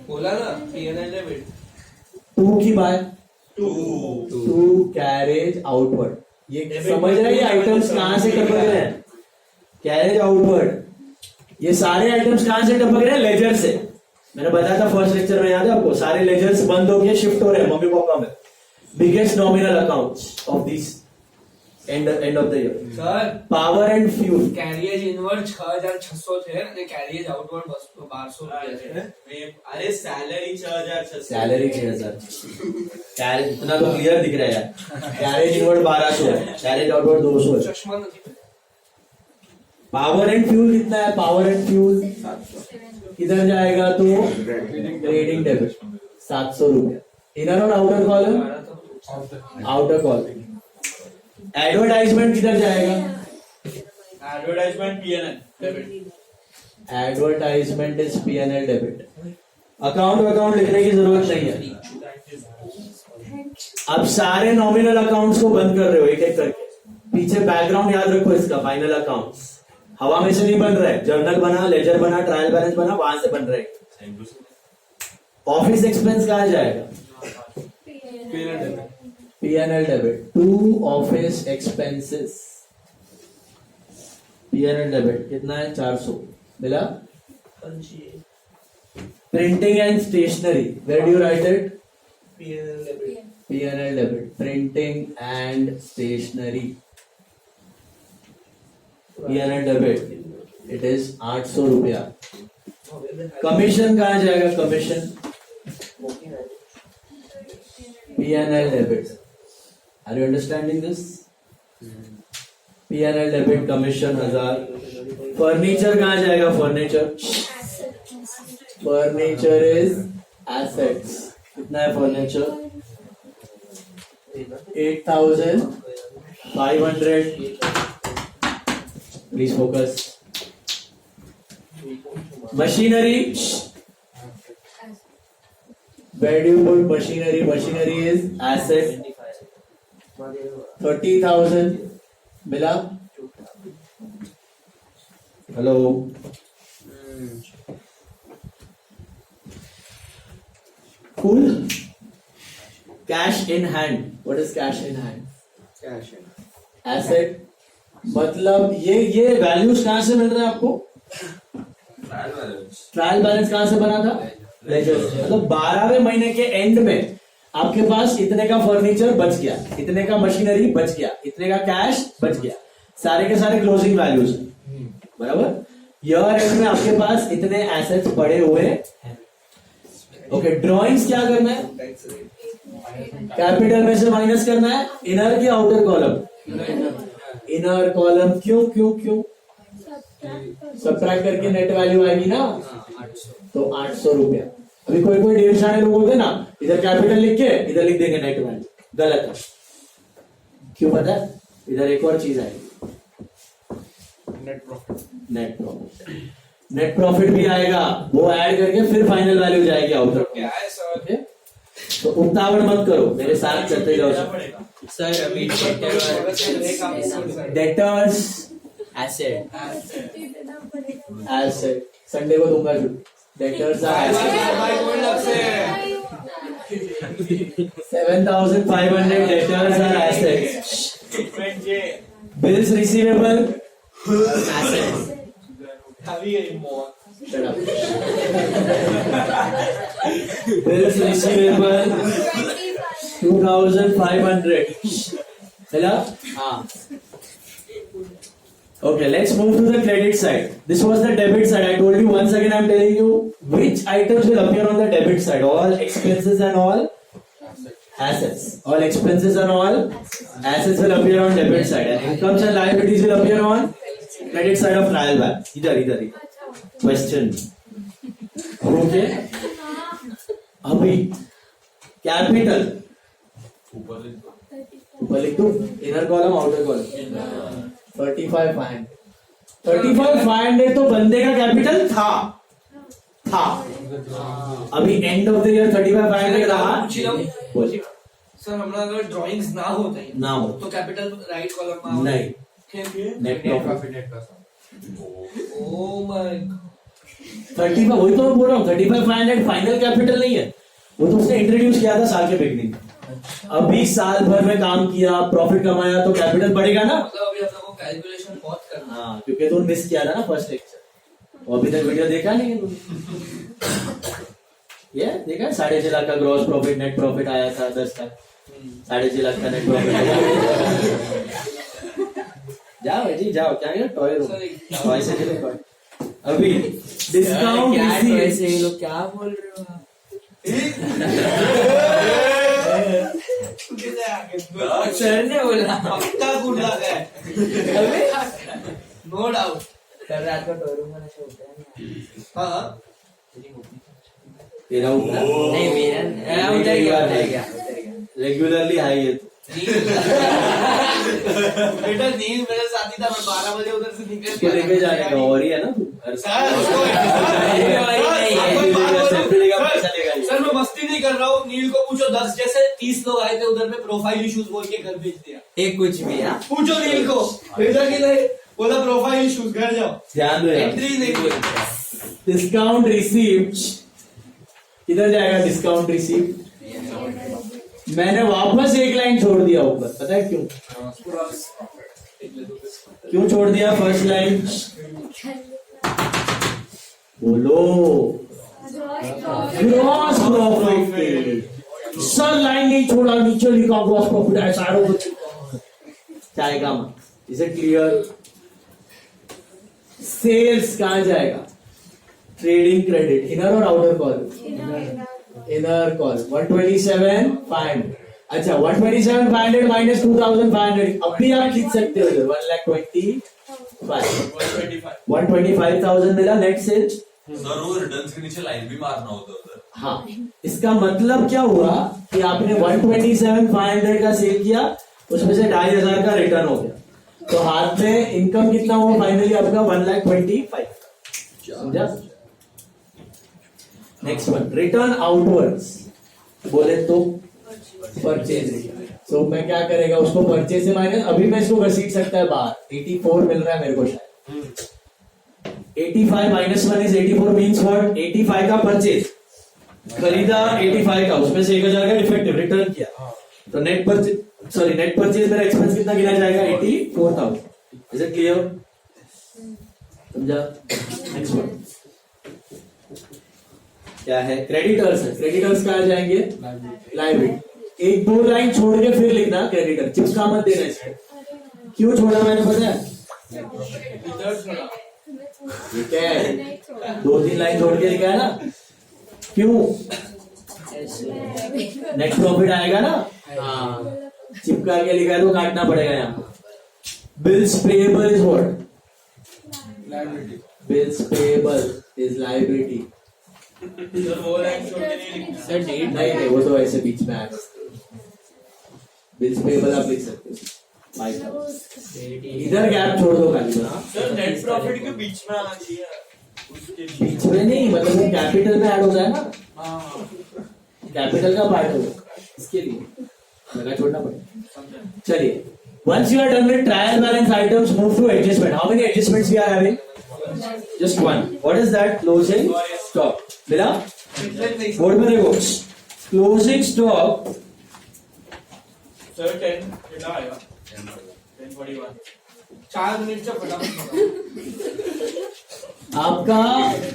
बोला ना P&L debit 2 की बाय 2 कैरेज आउटवर्ड। ये समझ रहे हैं ये आइटम्स कहां से टपक रहे हैं? Carriage outward. ये सारे आइटम्स कहां से टपक रहे हैं? लेजर से। मैंने बताया था फर्स्ट लेक्चर में, याद है आपको? सारे लेजर्स बंद हो गए, शिफ्ट हो रहे हैं मम्मी पापा में। Biggest nominal accounts of this end of the year. Sir power and fuel carriage inward 6600 थे અને कैरियज आउटवर्ड 1200 रुपया છે। अरे सैलरी 6600। सैलरी 6000। कैरेज इतना तो क्लियर दिख रहा है यार। कैरेज इनवर्ड 1200 है, कैरेज आउटवर्ड 200 है। चश्मा નથી પહેર્યો। पावर एंड फ्यूल कितना है? पावर एंड फ्यूल किधर जाएगा? तो ट्रेडिंग डेबिट 700 रुपया। इनर और outer column? Outer column. Advertisement किधर जाएगा? Advertisement P&L debit. Advertisement is P&L debit. Account लिखने की जरूरत नहीं है। अब सारे नॉमिनल अकाउंट्स को बंद कर रहे हो एक एक करके। पीछे बैकग्राउंड याद रखो इसका। फाइनल अकाउंट्स हवा में से नहीं बन रहा है। जर्नल बना, लेजर बना, ट्रायल बैलेंस बना, वहां से बन रहे हैं। ऑफिस एक्सपेंस कहां जाएगा? P&L debit. 2 office expenses P&L debit कितना है? 400 मिला। Printing and stationery, where do you write it? P&L debit P&L debit. Printing and stationery P&L debit it is 800 रुपया। कमीशन कहां जाएगा? Commission P&L debit. Are you understanding this? P&L debit commission 1000। Furniture कहां जाएगा? Furniture is assets. कितना है furniture? 8500। Please focus. Machinery, where do you put machinery? Machinery is asset। 30,000 मिला। Hello, cool। Cash in hand, what is cash in hand? Cash asset. मतलब ये values कहां से मिल रहा है आपको? ट्रायल बैलेंस कहां से बना था? लेजर। मतलब 12वें महीने के एंड में आपके पास इतने का फर्नीचर बच गया, इतने का मशीनरी बच गया, इतने का कैश बच गया। सारे के सारे क्लोजिंग वैल्यूज बराबर। ईयर एंड में आपके पास इतने एसेट्स पड़े हुए हैं। ओके, ड्रॉइंग्स क्या करना है? कैपिटल में से माइनस करना है। इनर की आउटर कॉलम? Inner column. क्यों सब्ट्रैक्ट करके नेट वैल्यू आएगी ना, तो 800 रुपया। अभी कोई ढेर सारे लोग होते ना, इधर कैपिटल लिख के इधर लिख देंगे नेट वैल्यू, गलत है। क्यों पता है? इधर एक और चीज आएगी, नेट प्रॉफिट भी आएगा। वो ऐड करके फिर फाइनल वैल्यू जाएगी आउटर। क्या है सर? तो उतावड़ मत करो, मेरे साथ चलते जाओ। सर अभी डेटर्स एसेट संडे को दूंगा छुट्टी। Debtors are asset. 7,500 debtors are assets. Bills receivable assets. Shut up. Bills receivable 2,500. Hello? Okay, let's move to the credit side. This was the debit side. I told you once again, I'm telling you which items will appear on the debit side. All expenses and all assets. All expenses and all assets will appear on debit side. And incomes and liabilities will appear on credit side of trial balance. इधर question. Okay, अभी capital ऊपर लिख दो, inner column outer column. 35,500 तो बंदे का capital था। अभी एंड ऑफ द ईयर 35,500 रहा। सर हमारा अगर ड्राइंग्स ना हो तो कैपिटल राइट कॉलम में नहीं, net net profit. Oh my 35, वही तो मैं बोल रहा हूँ 35,500 फाइनल कैपिटल नहीं है, वो तो उसने इंट्रोड्यूस किया था साल के बिगनिंग। अभी साल भर में काम किया, प्रॉफिट कमाया तो कैपिटल बढ़ेगा ना। मतलब अभी हम लोगों को कैलकुलेशन बहुत करना है। हाँ, क्योंकि तुम मिस किया था ना फर्स्ट लेक्चर, और अभी तक वीडियो देखा नहीं है तुमने। ये देखा 6.5 लाख का ग्रॉस प्रॉफिट, नेट प्रॉफिट आया था 10 लाख, 6.5 लाख का नेट प्रॉफिट आया। जाओ जी जाओ, क्या है टॉय रूम, टॉय से चले टॉय। अभी डिस्काउंट ऐसे ये लोग क्या बोल रहे हो आप? सर ने बोला पक्का गुंडा है, नो डाउट। कल रात को टोरूम वाला शो होता है ना। हाँ तेरा उठा नहीं मेरा उतर गया रेगुलरली हाई है तो। बेटा नींद मेरे साथी था, मैं 12 बजे उधर से निकल उसको लेके जाने का और ही है ना तू। सर मैं मस्ती नहीं कर रहा हूँ, नील को पूछो 10 जैसे 30 लोग आए थे उधर में प्रोफाइल इश्यूज बोल के घर भेज दिया। एक कुछ भी हाँ पूछो नील को भेजा कि नहीं, बोला प्रोफाइल इश्यूज, घर जाओ। ध्यान दो यार, एंट्री नहीं बोली। डिस्काउंट रिसीव्ड किधर जाएगा? डिस्काउंट रिसीव्ड मैंने वापस एक लाइन छोड़ दिया ऊपर, पता है क्यों? क्यों छोड़ दिया फर्स्ट लाइन? बोलो। Gross profit. सर लाइन नहीं छोड़ा, नीचे लिखा ग्रॉस प्रॉफिट है सारों को जाएगा। Is it clear? सेल्स कहाँ जाएगा? ट्रेडिंग क्रेडिट, इनर और आउटर कॉल? Inner call 127,500। अच्छा 127,500 माइनस 2,500, अब भी आप खींच सकते हो 125,000 मिला नेट सेल्स। सर वो रिटर्न्स के नीचे लाइन भी मारना होता है। हाँ, इसका मतलब क्या हुआ कि आपने 127,500 का सेल किया, उसमें से 2,500 का रिटर्न हो गया, तो हाथ में इनकम कितना हुआ फाइनली आपका? 1,25,000। समझा? नेक्स्ट वन, रिटर्न आउटवर्ड्स बोले तो परचेज। तो मैं क्या करेगा उसको परचेज से माइनस, अभी मैं इसको घसीट सकता है बाहर, 84 मिल रहा है मेरे को शायद। 85 माइनस 1 इज 84 मीन्स व्हाट? 85 का परचेज खरीदा, 85 का, उसमें से 1,000 का डिफेक्टिव रिटर्न किया, तो नेट परचेज मेरा एक्सपेंस कितना गिना जाएगा? 84,000। Is it clear? समझा? नेक्स्ट वन क्या है? क्रेडिटर्स है। क्रेडिटर्स कहाँ जाएंगे? लाइबिलिटी। एक दो लाइन छोड़ के फिर लिखना क्रेडिटर, चिपका मत देना इसको। क्यों छोड़ा मैंने पता है? ठीक है, 2-3 लाइन छोड़ के लिखा है ना, क्यों? नेट प्रॉफिट आएगा ना, हाँ, चिपका के लिखा है तो काटना पड़ेगा यहाँ। Bills payable is what? Bills payable is liability. वो लाइन छोड़ के नहीं लिखना। सर डेट नहीं, वो तो ऐसे बीच में आएगा। बिल्स पेएबल आप लिख सकते हो 5,000, इधर गैप छोड़ दो खाली। सर नेट प्रॉफिट के बीच में आना चाहिए, उसके बीच में नहीं, मतलब वो कैपिटल में ऐड होता है ना, कैपिटल का पार्ट होगा, इसके लिए जगह छोड़ना पड़ेगा। चलिए, once you are done with trial balance items, move to adjustment. How many adjustments we are having? Just one. What is that? Closing stock. मिला? बोर्ड में देखो, closing stock सर 10 कितना आएगा? 10:41। 4 मिनट से फटाफट आपका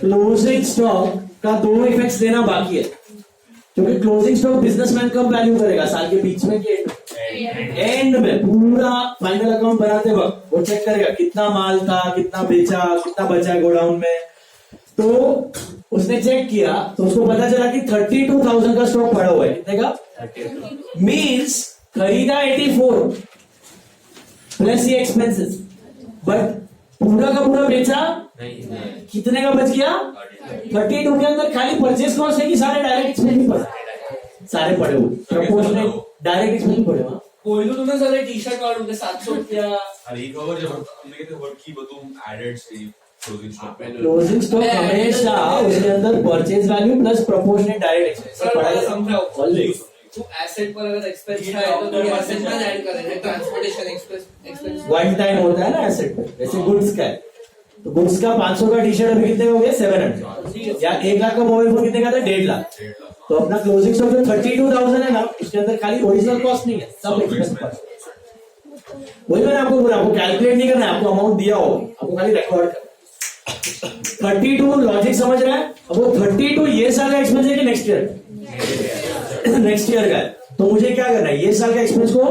क्लोजिंग स्टॉक का 2 effects देना बाकी है, क्योंकि क्लोजिंग स्टॉक बिजनेसमैन कब वैल्यू करेगा? साल के बीच में कि एंड में? पूरा फाइनल अकाउंट बनाते वक्त वो चेक करेगा कितना माल था, कितना बेचा, कितना बचा गोडाउन में। तो उसने चेक किया तो उसको पता चला कि 32,000 का स्टॉक पड़ा हुआ है। कितने का? 32। मीन्स खरीदा 84 प्लस ये एक्सपेंसेस, बट पूरा का पूरा बेचा नहीं। कितने का बच गया? 32 के अंदर खाली परचेज कॉस्ट है कि सारे डायरेक्ट एक्सपेंस पड़े? सारे पड़े हुए, प्रपोर्शनल डायरेक्ट एक्सपेंस पड़े। वहां कोई तो तुम्हें सारे टी-शर्ट वालों के 700 रुपया। अरे एक और जब हमने कहते वर्ड की तुम एडेड से क्लोजिंग स्टॉक क्लोजिंग स्टॉक हमेशा उसके अंदर purchase value plus proportionate direct expense sir पड़ेगा। समझाओ, ऑलवेज तो एसेट पर अगर एक्सपेंस है तो तुम एसेट में ऐड करेंगे, ट्रांसपोर्टेशन एक्सपेंस वन टाइम होता है ना एसेट पे, वैसे गुड्स का है। तो गुड्स का 500 का टी शर्ट अभी कितने का हो गया 700 या 1 लाख का मोबाइल फोन कितने का था 1.5 लाख। तो अपना क्लोजिंग स्टॉक जो 32,000 है ना उसके अंदर खाली ओरिजिनल कॉस्ट नहीं है सब एक्सपेंस कॉस्ट। वही मैंने आपको बोला आपको कैलकुलेट नहीं करना है आपको अमाउंट दिया होगा आपको खाली रिकॉर्ड करना। 32 लॉजिक समझ रहा है। अब वो 32 ये साल का एक्सपेंस है कि नेक्स्ट ईयर नेक्स्ट ईयर का है। तो मुझे क्या करना है ये साल का एक्सपेंस को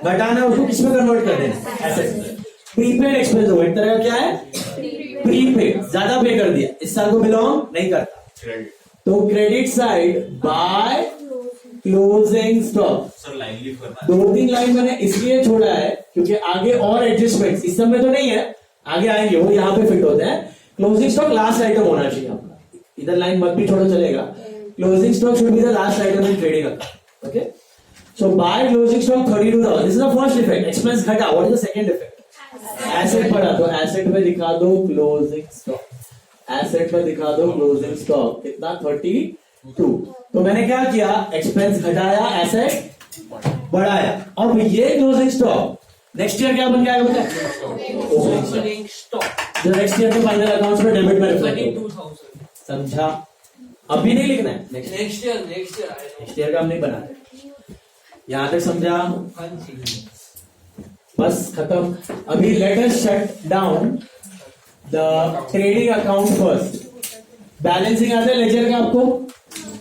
घटाना है उसको किसमें कन्वर्ट कर देना एसेट में। प्रीपेड एक्सपेंस हो एक तरह का क्या है प्रीपेड ज्यादा पे कर दिया इस साल को बिलोंग नहीं करता। तो credit side by closing stock. Sir line leave करना 2-3 लाइन मैंने इसलिए छोड़ा है क्योंकि आगे और एडजस्टमेंट इस समय तो नहीं है आगे आएंगे वो यहाँ पे फिट होते हैं। क्लोजिंग स्टॉक लास्ट आइटम होना चाहिए अपना इधर लाइन मत भी छोड़ो चलेगा। Closing stock should be the last item in trading account. Okay so by closing stock 32,000 this is the first effect expense घटा। What is the second effect asset बढ़ा तो एसेट में दिखा दो क्लोजिंग स्टॉक एसेट में दिखा दो closing stock कितना 32। तो मैंने क्या किया एक्सपेंस घटाया एसेट बढ़ाया। अब ये क्लोजिंग स्टॉक नेक्स्ट ईयर क्या बन जाएगा बेटा ओपनिंग स्टॉक जो नेक्स्ट ईयर के फाइनल अकाउंट्स में डेबिट में रिफ्लेक्ट होगा। 32,000 समझा अभी नहीं लिखना है नेक्स्ट ईयर का हम नहीं बना रहे। यहां तक समझा हाँ जी बस खत्म। अभी let us shut down the trading account first. Balancing आता है लेजर का आपको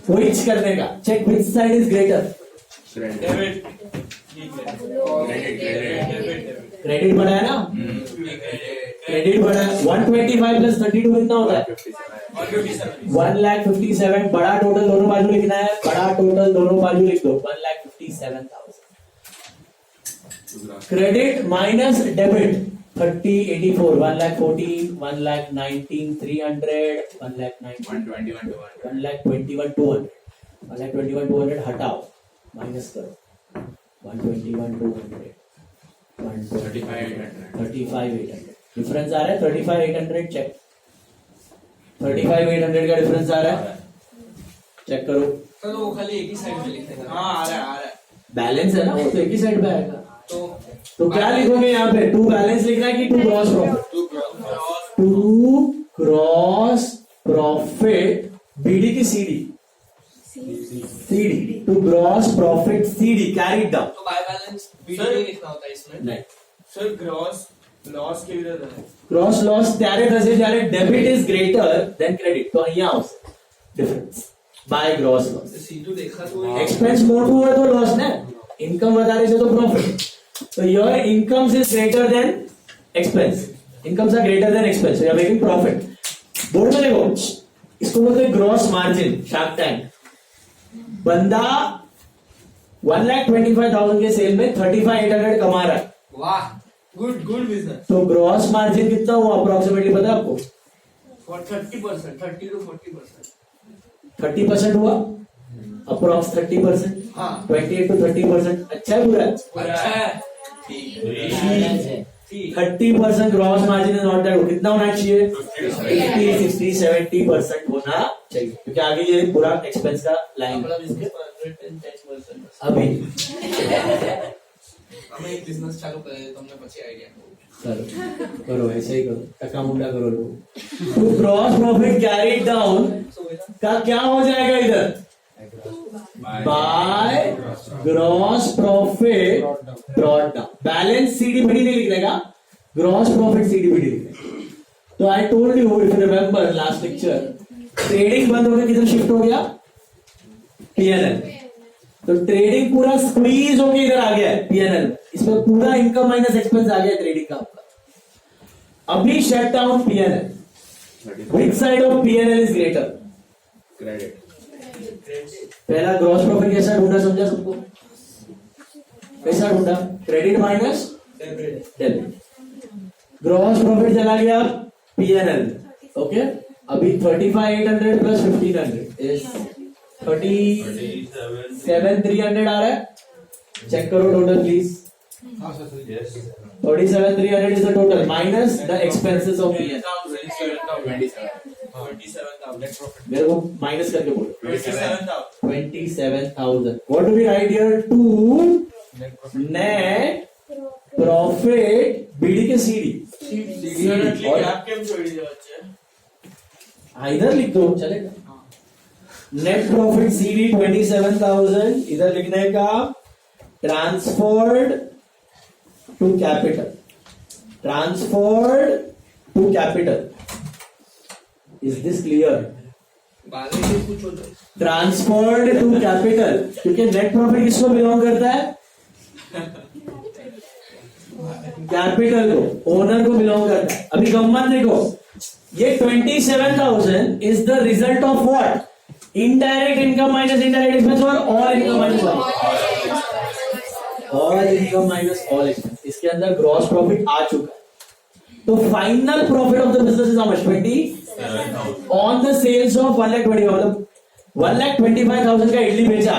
व्हिच करने का check which side is greater debit credit बढ़ा है ना क्रेडिट बढ़ा है 125 प्लस 32 कितना होता है 1,57,000 बड़ा टोटल दोनों बाजू लिखना है बड़ा टोटल दोनों बाजू लिख दो 1,57,000 क्रेडिट माइनस डेबिट 30,84 1,40,000 1,19,300 1,19,121 1,21,200 1,21,200 हटाओ माइनस करो 1,21,200 35,800 डिफरेंस आ रहा है 35,800 चेक 35,800 का डिफरेंस आ रहा है चेक करो। चलो वो खाली एक ही साइड में लिखने का हाँ आ रहा है बैलेंस है ना वो तो एक ही साइड पे आएगा। तो क्या लिखोगे यहाँ पे टू बैलेंस लिखना है कि to gross profit to gross profit BD की CD to gross profit CD carry down. तो बाय बैलेंस बीडी नहीं लिखना होता इसमें नहीं सर ग्रॉस लॉस કેવી રીતે થાય ग्रॉस लॉस ત્યારે થશે જ્યારે debit is greater than credit તો અહીંયા આવશે ડિફરન્સ બાય ગ્રોસ लॉस। सीधું देखा तो एक्सपेंस मोटું હોય તો लॉस ને इनकम વધારે છે તો प्रॉफिट। तो your incomes is greater than expense incomes are greater than expense so you are making profit. Board में देखो इसको बोलते हैं ग्रॉस मार्जिन। शार्क टैंक बंदा 1,25,000 के सेल में 35,800 कमा रहा है। वाह गुड बिजनेस। तो ग्रॉस मार्जिन कितना हुआ अप्रोक्सीमेटली पता है आपको फॉर 30% 30 to 40% 30% हुआ अप्रोक्स 30% हाँ 28 to 30% अच्छा है बुरा है अच्छा है 30% gross margin is not that कितना होना चाहिए 50 60 70% होना चाहिए क्योंकि आगे ये पूरा एक्सपेंस का लाइन अभी અમે એક બિઝનેસ ચાલુ કરીએ તમને પછી આઈડિયા करो ऐसे ही करो टका मुंडा करो लोग। तो ग्रॉस प्रॉफिट कैरी डाउन का क्या हो जाएगा इधर by gross profit brought down. Balance CD BD नहीं लिखने का ग्रॉस प्रॉफिट सीडीबीडी लिखने। तो I told you if you remember last lecture trading बंद होकर किधर शिफ्ट हो गया पीएनएल। तो ट्रेडिंग पूरा स्क्वीज होकर इधर आ गया है पीएनएल इसमें पूरा इनकम माइनस एक्सपेंस आ गया ट्रेडिंग का। अभी shut down PNL which side of PNL is greater credit. पहला ग्रॉस प्रॉफिट कैसा ढूंढा समझा सबको कैसा ढूंढा credit minus debit. Gross profit चला गया पीएनएल ओके। अभी 35,800 प्लस 1,500 इज 37,300 आ रहा है। चेक करो total please 37,300 is the total minus the expenses of PN। 27,000 मेरे को माइनस करके बोलो 27,000। What do we write here? To net profit BD के सीडी इधर लिख दो चलेगा. नेट प्रॉफिट CD 27,000 इधर लिखने का. Transferred to capital. Transferred to capital. Is this clear? कुछ होता है. ट्रांसफर्ड टू कैपिटल, क्योंकि नेट प्रॉफिट किसको बिलोंग करता है? कैपिटल को, ओनर को बिलोंग करता है. अभी गम्मत देखो, ये 27,000 is the result of what? Indirect income minus indirect expense और all income minus all income minus all expense. इसके अंदर ग्रॉस प्रॉफिट आ चुका है. तो final profit of the business is how much? 20 on the sales of 1,20,000, मतलब 1,25,000 का इडली बेचा,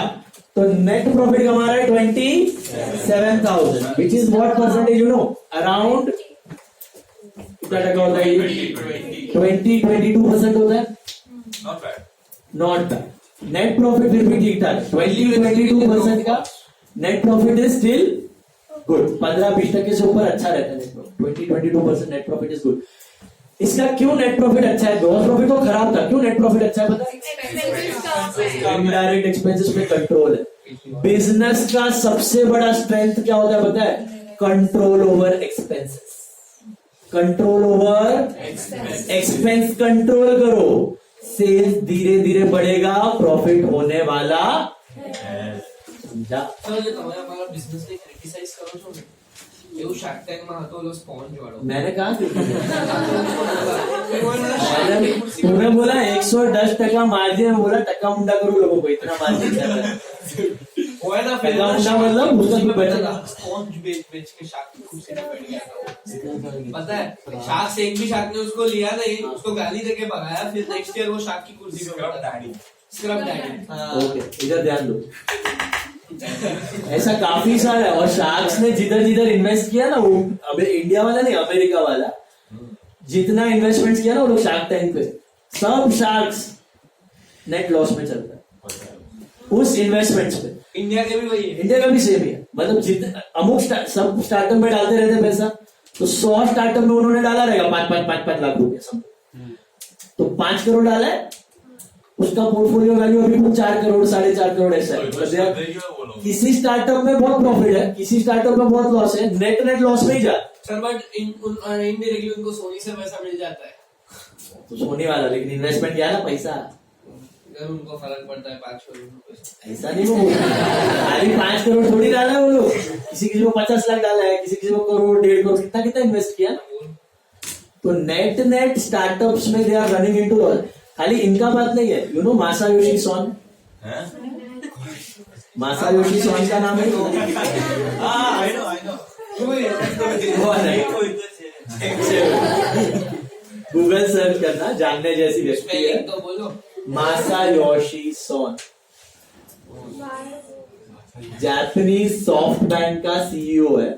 तो नेट प्रॉफिट कमा रहा है 27,000, which is what percentage you know? Around कितना टका होता है? 22% होता है. Not bad. नेट प्रॉफिट फिर भी ठीक ठाक. 22% का net profit is still good. 15-20% से ऊपर अच्छा रहता है net profit. 22% net profit is good. इसका क्यों नेट प्रॉफिट अच्छा है? ग्रॉस प्रॉफिट तो खराब था. क्यों नेट प्रॉफिट अच्छा है पता है? इनडायरेक्ट एक्सपेंसेस पे कंट्रोल है. बिजनेस का सबसे बड़ा स्ट्रेंथ क्या होता है पता है? Control over expenses. Control over expense control करो. सेल्स धीरे धीरे बढ़ेगा, प्रॉफिट होने वाला. समझा? સર તમે અમારા બિઝનેસને ક્રિટિસાઇઝ કરો છો ને, એવું શાર્ક ટેન્કમાં હતો ઓલો સ્પોન્જ વાળો. मैंने कहा तूने बोला 110% मार्जिन, बोला टक्का मुंडा करो लोगों को, इतना मार्जिन कर रहा है. वो है ना टक्का मुंडा मतलब उसमें बचा. स्पॉन्ज बेच के शार्क की कुर्सी पे बैठ गया था. पता है शार्क से एक भी शार्क ने उसको लिया नहीं, उसको गाली देके भगाया. फिर नेक्स्ट ईयर वो शार्क की कुर्सी पे बैठा. Scrub daddy. ओके, इधर ध्यान दो. ऐसा काफी सारा है. और शार्क्स ने जिधर जिधर इन्वेस्ट किया ना, वो अबे इंडिया वाला नहीं, अमेरिका वाला, जितना इन्वेस्टमेंट किया ना वो लोग शार्क टैंक पे, सब शार्क्स नेट लॉस में चलता है उस इन्वेस्टमेंट्स पे. इंडिया के भी वही है. इंडिया का भी सेम ही है. मतलब जितने अमुक सब स्टार्टअप में डालते रहते पैसा, तो 100 स्टार्टअप में उन्होंने डाला रहेगा 5 लाख रुपया सब. तो 5 करोड़ डाला है, उसका पोर्टफोलियो वैल्यू अभी कुछ 4 करोड़ 4.5 करोड़ ऐसा है. किसी स्टार्टअप में बहुत प्रॉफिट है, किसी स्टार्टअप में बहुत लॉस है. नेट लॉस में ही जा. सर बट इनडायरेक्टली उनको सोनी से पैसा मिल जाता है. तो सोने वाला, लेकिन इन्वेस्टमेंट किया ना पैसा, अगर उनको फर्क पड़ता है 5 करोड़ रुपए. ऐसा नहीं वो खाली 5 करोड़ थोड़ी डाला है वो लोग. किसी किसी को 50 लाख डाला है, किसी किसी को करोड़ 1.5 करोड़, कितना कितना इन्वेस्ट किया. तो नेट स्टार्टअप्स में they are running into loss. खाली इनका बात नहीं है. You know Masayoshi Son? Masayoshi Son का नाम है? गूगल सर्च करना, जानने जैसी व्यक्ति है. तो बोलो. Masayoshi Son Japanese SoftBank CEO सीईओ है.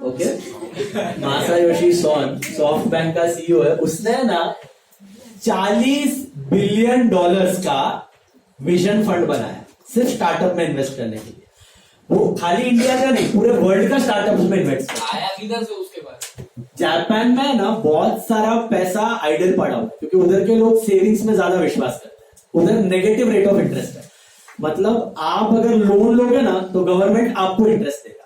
Okay, Masayoshi Son SoftBank CEO सीईओ है. उसने ना $40 बिलियन का विजन फंड बनाया सिर्फ स्टार्टअप में इन्वेस्ट करने के लिए. वो खाली इंडिया का नहीं, पूरे वर्ल्ड का स्टार्टअप में इन्वेस्ट किया. आया किधर से उसके बाद? जापान में ना बहुत सारा पैसा आइडल पड़ा हुआ, क्योंकि उधर के लोग सेविंग्स में ज्यादा विश्वास करते हैं. उधर नेगेटिव रेट ऑफ इंटरेस्ट है. मतलब आप अगर लोन लोगे ना तो गवर्नमेंट आपको इंटरेस्ट देगा.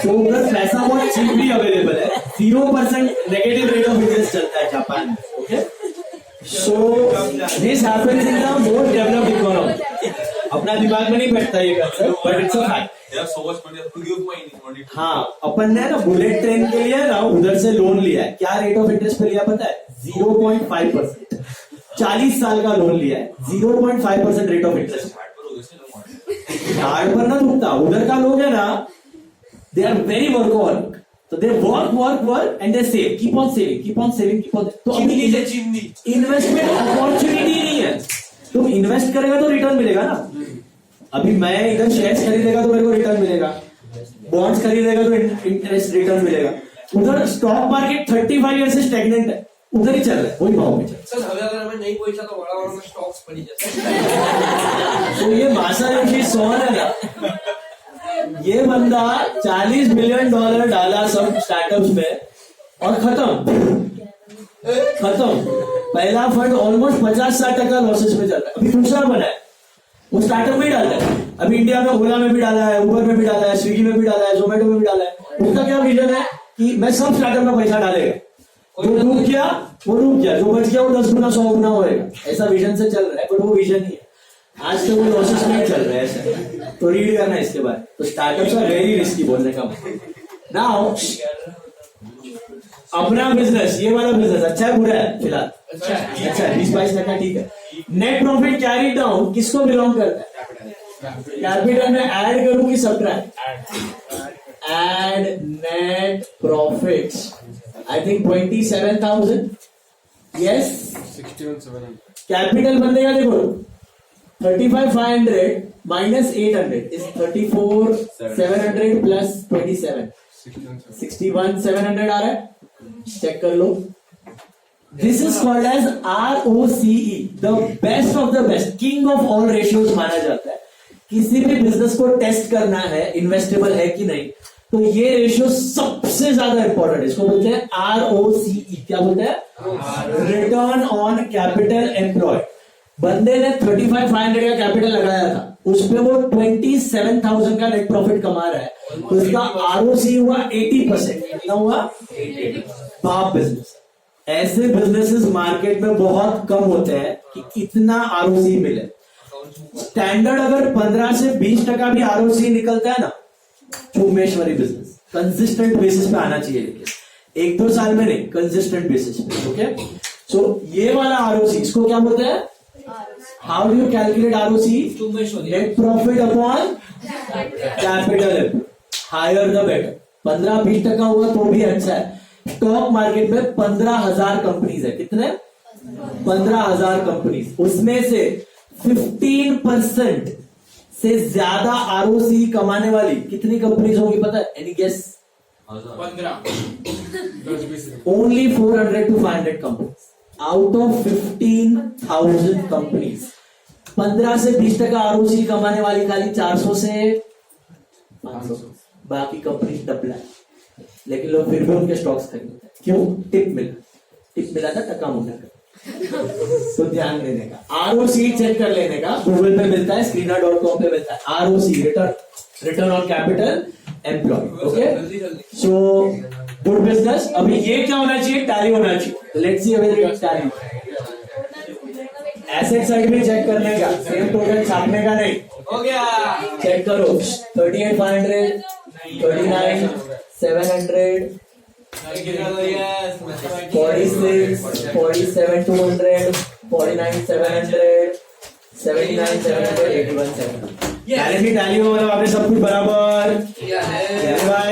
तो उधर पैसा बहुत चीपली अवेलेबल है. 0% नेगेटिव रेट ऑफ इंटरेस्ट चलता है जापान में. Okay, so this happens in the most developed economy. अपना दिमाग में नहीं बैठता ये concept, but it's a fact. हाँ, अपन ने ना बुलेट ट्रेन के लिए ना उधर से लोन लिया है. क्या रेट ऑफ इंटरेस्ट पे लिया पता है? 0.5%. 40 साल का लोन लिया है. 0.5% रेट ऑफ इंटरेस्ट. झाड़ पर ना रुकता. उधर का लोग है ना, they are very workaholic. So they work and they save. Keep on saving. तो अभी इन्वेस्टमेंट अपॉर्चुनिटी नहीं है. तुम इन्वेस्ट करेगा तो रिटर्न मिलेगा ना. अभी मैं इधर शेयर्स खरीदेगा तो मेरे को रिटर्न मिलेगा, बॉन्ड्स खरीदेगा तो इंटरेस्ट रिटर्न मिलेगा. उधर स्टॉक मार्केट 35 ईयर से स्टेगनेंट है, उधर ही चल रहा है, वही भाव में चल रहा है. सर अगर हमें नहीं पहुंचा तो बड़ा स्टॉक्स पड़ी जाते. तो ये मासायोशी सोन है ना, ये बंदा $40 मिलियन डाला सब स्टार्टअप्स में और खत्म। पहला फंड ऑलमोस्ट 50-60% लॉसेस में चल रहा है। अभी दूसरा बना है, वो स्टार्टअप में ही डाला है। अभी इंडिया में ओला में भी डाला है, उबर में भी डाला है, स्विगी में भी डाला है, जोमेटो में भी डाला है। उसका क्या विजन है कि मैं सब स्टार्टअप में पैसा डालेगा, जो रुक गया वो रुक गया, जो बच गया वो 10 गुना 100 गुना होएगा। ऐसा विजन से चल रहा है, पर वो विजन ही है। आज तो वो लॉसेस में चल रहा है ऐसा, तो रीड करना इसके बाद। तो स्टार्टअप्स आर वेरी रिस्की बोलने का नाउ। अपना बिजनेस, ये वाला बिजनेस अच्छा है बुरा है फिलहाल? अच्छा है, 20-22% ठीक है। नेट प्रॉफिट कैरी डाउन किसको बिलोंग करता है? कैपिटल में ऐड करूं कि subtract? Add net profits I think 27,000। Yes 61,700 capital बनेगा, देखो 35,500 minus 800 is 34,700 plus 27 61,700 आ रहा है। चेक कर लो। This is called as ROCE, the best of the best, king of all ratios माना जाता है। किसी भी बिजनेस को टेस्ट करना है इन्वेस्टेबल है कि नहीं, तो ये रेशियो सबसे ज्यादा इंपॉर्टेंट है। इसको बोलते हैं ROCE। क्या बोलते हैं? Return on capital employed. बंदे ने 35,500 का कैपिटल लगाया था, उस पे वो 27,000 का नेट प्रॉफिट कमा रहा है, तो इसका ROCE हुआ 80%। कितना हुआ? Top business. ऐसे बिजनेसेस मार्केट में बहुत कम होते हैं कि इतना ROCE मिले। स्टैंडर्ड अगर 15 से 20% भी ROCE निकलता है ना, चुम्बेश्वरी बिजनेस कंसिस्टेंट बेसिस पे आना चाहिए, लेकिन 1-2 साल में नहीं, कंसिस्टेंट बेसिस पे। ओके, सो ये वाला ROCE, इसको क्या बोलते हैं? How do you calculate ROCE? Net profit upon capital, higher the better. 15-20% हुआ तो भी अच्छा है। स्टॉक मार्केट में 15,000 कंपनीज है। कितने? 15,000 कंपनीज। उसमें से 15% से ज्यादा ROCE कमाने वाली कितनी कंपनीज होंगी पता है? Any guess? 15 Only 400 to 500 companies out of 15,000 companies। 15 से 20% ROCE कमाने वाली खाली 400 से 500। बाकी कंपनी डबला है, लेकिन लोग फिर भी उनके स्टॉक्स खरीदते हैं। क्यों? टिप मिला था टका मुंडा का। तो ध्यान देने का, ROCE चेक कर लेने का। गूगल पे मिलता है, screener.com पे मिलता है। ROCE return on capital employed. Okay, so good business. अभी ये क्या होना चाहिए? टैली होना चाहिए। Let's see whether it's tally. Asset side में चेक करने का, सेम टोटल छापने का नहीं। हो गया। चेक करो 38,500 39,700 46 47,200 49,700 79,700 81,700। टैली हो रहा है, सब कुछ बराबर।